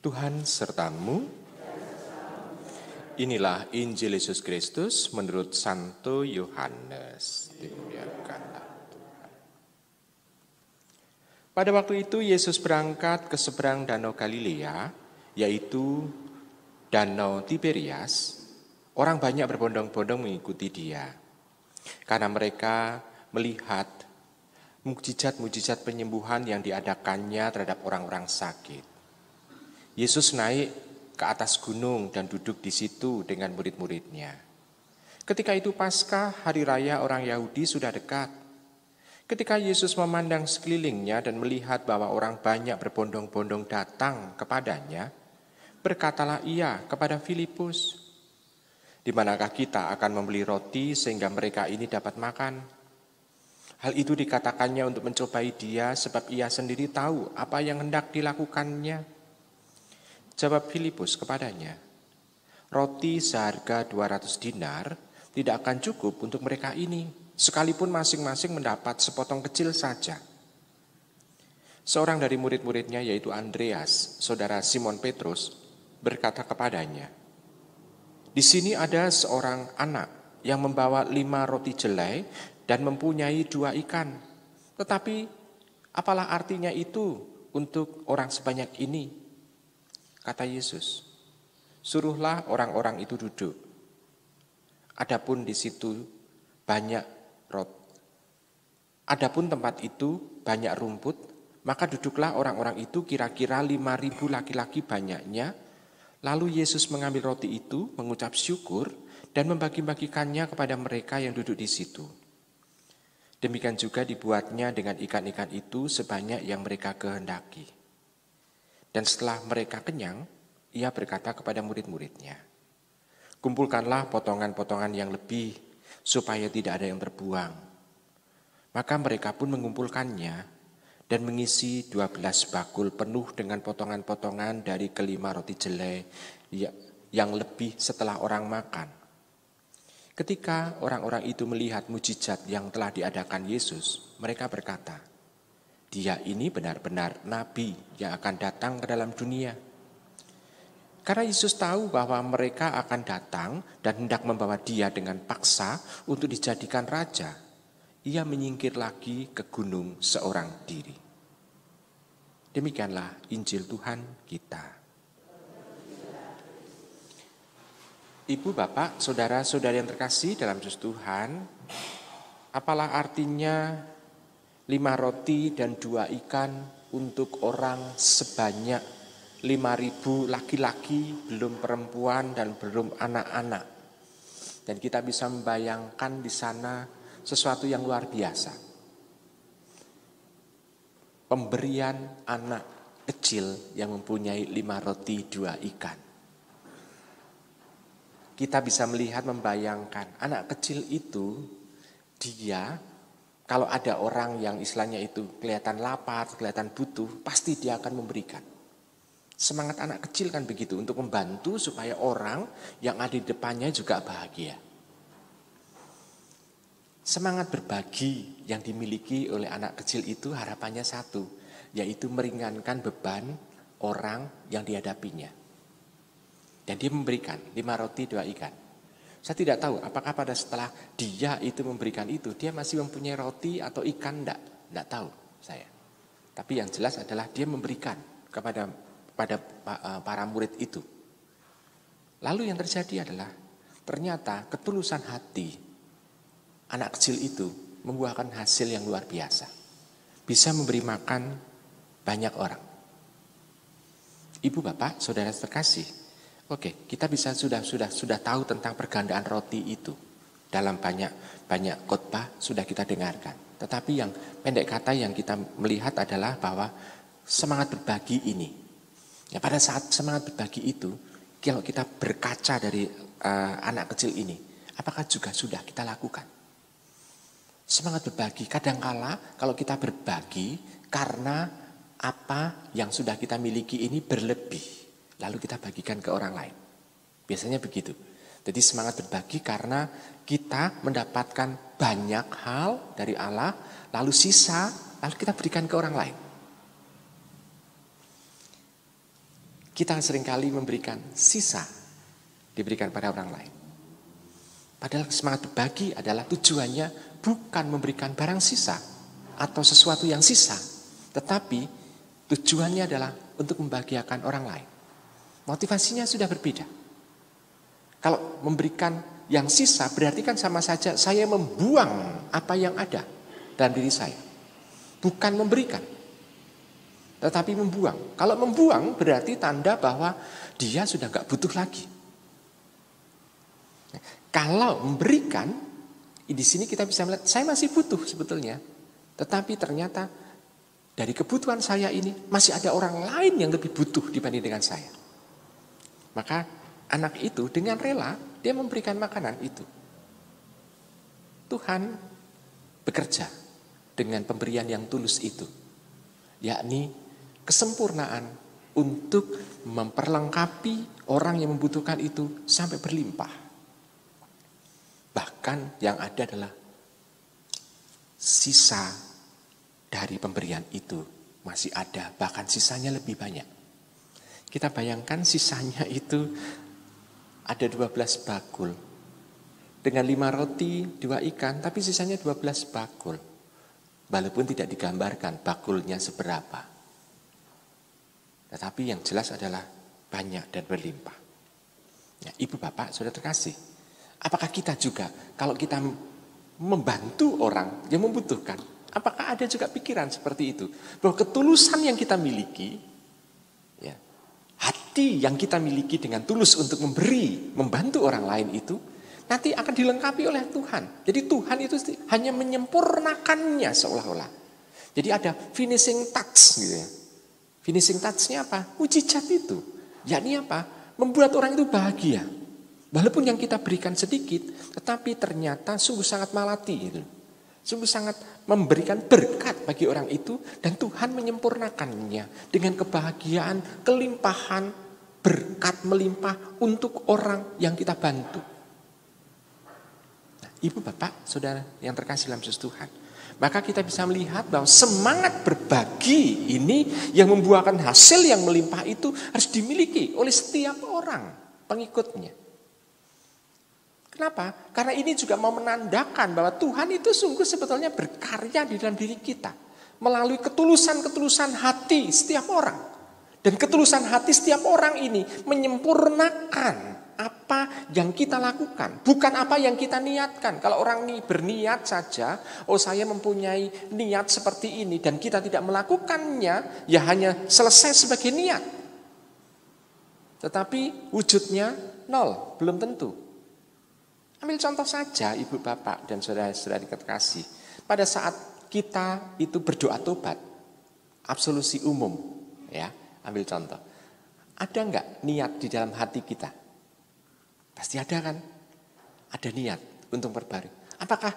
Tuhan sertamu. Inilah Injil Yesus Kristus menurut Santo Yohanes. Dimuliakanlah Tuhan. Pada waktu itu Yesus berangkat ke seberang Danau Galilea, yaitu Danau Tiberias. Orang banyak berbondong-bondong mengikuti dia, karena mereka melihat mukjizat-mukjizat penyembuhan yang diadakannya terhadap orang-orang sakit. Yesus naik ke atas gunung dan duduk di situ dengan murid-muridnya. Ketika itu Paskah, hari raya orang Yahudi, sudah dekat. Ketika Yesus memandang sekelilingnya dan melihat bahwa orang banyak berbondong-bondong datang kepadanya, berkatalah ia kepada Filipus, "Di manakah kita akan membeli roti sehingga mereka ini dapat makan?" Hal itu dikatakannya untuk mencobai dia, sebab ia sendiri tahu apa yang hendak dilakukannya. Jawab Filipus kepadanya, "Roti seharga 200 dinar tidak akan cukup untuk mereka ini, sekalipun masing-masing mendapat sepotong kecil saja." Seorang dari murid-muridnya, yaitu Andreas, saudara Simon Petrus, berkata kepadanya, "Di sini ada seorang anak yang membawa 5 roti jelai dan mempunyai 2 ikan. Tetapi apalah artinya itu untuk orang sebanyak ini?" Kata Yesus, "Suruhlah orang-orang itu duduk. Adapun di situ banyak Adapun tempat itu banyak rumput, maka duduklah orang-orang itu kira-kira 5.000 laki-laki banyaknya. Lalu Yesus mengambil roti itu, mengucap syukur, dan membagi-bagikannya kepada mereka yang duduk di situ. Demikian juga dibuatnya dengan ikan-ikan itu sebanyak yang mereka kehendaki. Dan setelah mereka kenyang, ia berkata kepada murid-muridnya, "Kumpulkanlah potongan-potongan yang lebih, supaya tidak ada yang terbuang." Maka mereka pun mengumpulkannya dan mengisi 12 bakul penuh dengan potongan-potongan dari ke-5 roti jelai yang lebih setelah orang makan. Ketika orang-orang itu melihat mujizat yang telah diadakan Yesus, mereka berkata, "Dia ini benar-benar nabi yang akan datang ke dalam dunia." Karena Yesus tahu bahwa mereka akan datang dan hendak membawa dia dengan paksa untuk dijadikan raja, ia menyingkir lagi ke gunung seorang diri. Demikianlah Injil Tuhan kita. Ibu, bapak, saudara-saudari yang terkasih dalam Yesus Tuhan, apalah artinya 5 roti dan 2 ikan untuk orang sebanyak 5.000 laki-laki, belum perempuan dan belum anak-anak. Dan kita bisa membayangkan di sana sesuatu yang luar biasa. Pemberian anak kecil yang mempunyai 5 roti 2 ikan. Kita bisa melihat, membayangkan anak kecil itu, dia kalau ada orang yang istilahnya itu kelihatan lapar, kelihatan butuh, pasti dia akan memberikan. Semangat anak kecil kan begitu, untuk membantu supaya orang yang ada di depannya juga bahagia. Semangat berbagi yang dimiliki oleh anak kecil itu harapannya satu, yaitu meringankan beban orang yang dihadapinya. Dan dia memberikan 5 roti 2 ikan. Saya tidak tahu apakah pada setelah dia itu memberikan itu, dia masih mempunyai roti atau ikan, enggak tahu saya. Tapi yang jelas adalah dia memberikan kepada para murid itu. Lalu yang terjadi adalah ternyata ketulusan hati anak kecil itu membuahkan hasil yang luar biasa. Bisa memberi makan banyak orang. Ibu, bapak, saudara terkasih, oke, kita bisa sudah tahu tentang pergandaan roti itu. Dalam banyak khotbah sudah kita dengarkan. Tetapi yang pendek kata yang kita melihat adalah bahwa semangat berbagi ini. Ya, pada saat semangat berbagi itu, kalau kita berkaca dari anak kecil ini, apakah juga sudah kita lakukan? Semangat berbagi, kadangkala kalau kita berbagi karena apa yang sudah kita miliki ini berlebih, lalu kita bagikan ke orang lain. Biasanya begitu. Jadi semangat berbagi karena kita mendapatkan banyak hal dari Allah, lalu sisa, lalu kita berikan ke orang lain. Kita seringkali memberikan sisa, diberikan pada orang lain. Padahal semangat berbagi adalah tujuannya bukan memberikan barang sisa atau sesuatu yang sisa, tetapi tujuannya adalah untuk membahagiakan orang lain. Motivasinya sudah berbeda. Kalau memberikan yang sisa berarti kan sama saja saya membuang apa yang ada dalam diri saya. Bukan memberikan, tetapi membuang. Kalau membuang berarti tanda bahwa dia sudah gak butuh lagi. Kalau memberikan, di sini kita bisa melihat saya masih butuh sebetulnya. Tetapi ternyata dari kebutuhan saya ini masih ada orang lain yang lebih butuh dibanding dengan saya. Maka anak itu dengan rela dia memberikan makanan itu. Tuhan bekerja dengan pemberian yang tulus itu. Yakni kesempurnaan untuk memperlengkapi orang yang membutuhkan itu sampai berlimpah. Bahkan yang ada adalah sisa dari pemberian itu masih ada, bahkan sisanya lebih banyak. Kita bayangkan sisanya itu ada 12 bakul. Dengan 5 roti, 2 ikan, tapi sisanya 12 bakul. Walaupun tidak digambarkan bakulnya seberapa. Tetapi yang jelas adalah banyak dan berlimpah. Ya, Ibu Bapak, Saudara terkasih. Apakah kita juga kalau kita membantu orang yang membutuhkan, apakah ada juga pikiran seperti itu? Bahwa ketulusan yang kita miliki, ya, hati yang kita miliki dengan tulus untuk memberi, membantu orang lain itu, nanti akan dilengkapi oleh Tuhan. Jadi Tuhan itu hanya menyempurnakannya seolah-olah. Jadi ada finishing touch gitu ya. Finishing touch-nya apa? Mujizat itu. Yakni apa? Membuat orang itu bahagia. Walaupun yang kita berikan sedikit, tetapi ternyata sungguh sangat malati itu. Sungguh sangat memberikan berkat bagi orang itu dan Tuhan menyempurnakannya dengan kebahagiaan, kelimpahan, berkat melimpah untuk orang yang kita bantu. Nah, Ibu Bapak, Saudara yang terkasih dalam Yesus Tuhan, maka kita bisa melihat bahwa semangat berbagi ini yang membuahkan hasil yang melimpah itu harus dimiliki oleh setiap orang pengikutnya. Kenapa? Karena ini juga mau menandakan bahwa Tuhan itu sungguh sebetulnya berkarya di dalam diri kita. Melalui ketulusan-ketulusan hati setiap orang. Dan ketulusan hati setiap orang ini menyempurnakan apa yang kita lakukan. Bukan apa yang kita niatkan. Kalau orang ini berniat saja, oh saya mempunyai niat seperti ini. Dan kita tidak melakukannya, ya hanya selesai sebagai niat. Tetapi wujudnya nol, belum tentu. Ambil contoh saja Ibu Bapak dan saudara-saudari terkasih. Pada saat kita itu berdoa tobat, absolusi umum, ya, ambil contoh. Ada enggak niat di dalam hati kita? Pasti ada kan? Ada niat untuk berbaring. Apakah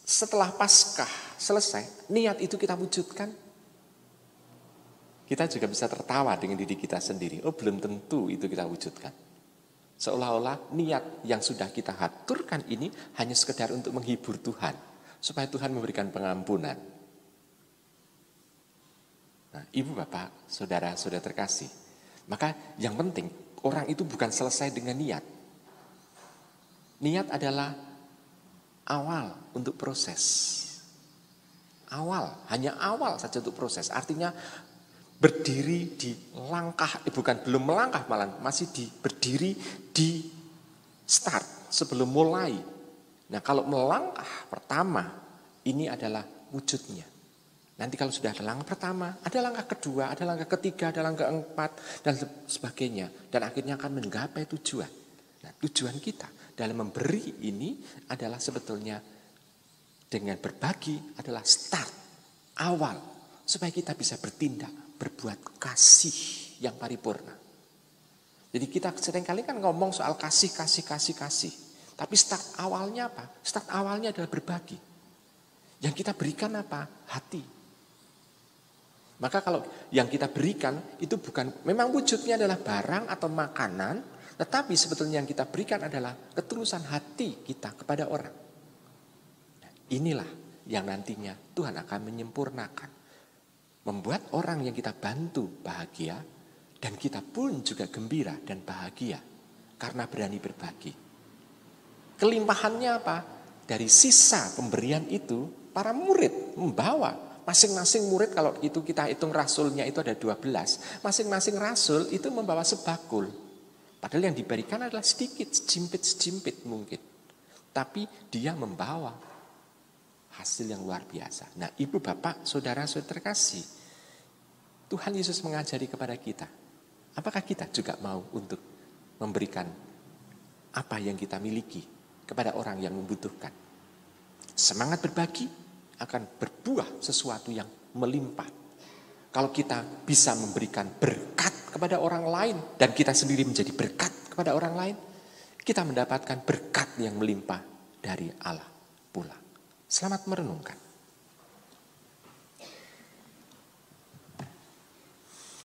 setelah Paskah selesai, niat itu kita wujudkan? Kita juga bisa tertawa dengan diri kita sendiri. Oh, belum tentu itu kita wujudkan. Seolah-olah niat yang sudah kita haturkan ini hanya sekedar untuk menghibur Tuhan. Supaya Tuhan memberikan pengampunan. Nah, Ibu Bapak, Saudara-saudara terkasih. Maka yang penting, orang itu bukan selesai dengan niat. Niat adalah awal untuk proses. Awal, hanya awal saja untuk proses. Artinya berdiri di langkah, belum melangkah malah, masih berdiri di start sebelum mulai. Nah, kalau melangkah pertama, ini adalah wujudnya. Nanti kalau sudah ada langkah pertama, ada langkah kedua, ada langkah ketiga, ada langkah keempat, dan sebagainya. Dan akhirnya akan menggapai tujuan. Nah, tujuan kita dalam memberi ini adalah sebetulnya dengan berbagi adalah start, awal. Supaya kita bisa bertindak, berbuat kasih yang paripurna. Jadi kita seringkali kan ngomong soal kasih. Tapi start awalnya apa? Start awalnya adalah berbagi. Yang kita berikan apa? Hati. Maka kalau yang kita berikan itu bukan, memang wujudnya adalah barang atau makanan, tetapi sebetulnya yang kita berikan adalah ketulusan hati kita kepada orang. Nah, inilah yang nantinya Tuhan akan menyempurnakan. Membuat orang yang kita bantu bahagia Dan kita pun juga gembira dan bahagia karena berani berbagi. Kelimpahannya apa? Dari sisa pemberian itu, para murid membawa. Masing-masing murid, kalau itu kita hitung rasulnya itu ada 12. Masing-masing rasul itu membawa sebakul. Padahal yang diberikan adalah sedikit, sejimpit mungkin. Tapi dia membawa hasil yang luar biasa. Nah, ibu bapak, saudara-saudara terkasih, Tuhan Yesus mengajari kepada kita. Apakah kita juga mau untuk memberikan apa yang kita miliki kepada orang yang membutuhkan? Semangat berbagi akan berbuah sesuatu yang melimpah. Kalau kita bisa memberikan berkat kepada orang lain dan kita sendiri menjadi berkat kepada orang lain, kita mendapatkan berkat yang melimpah dari Allah pula. Selamat merenungkan.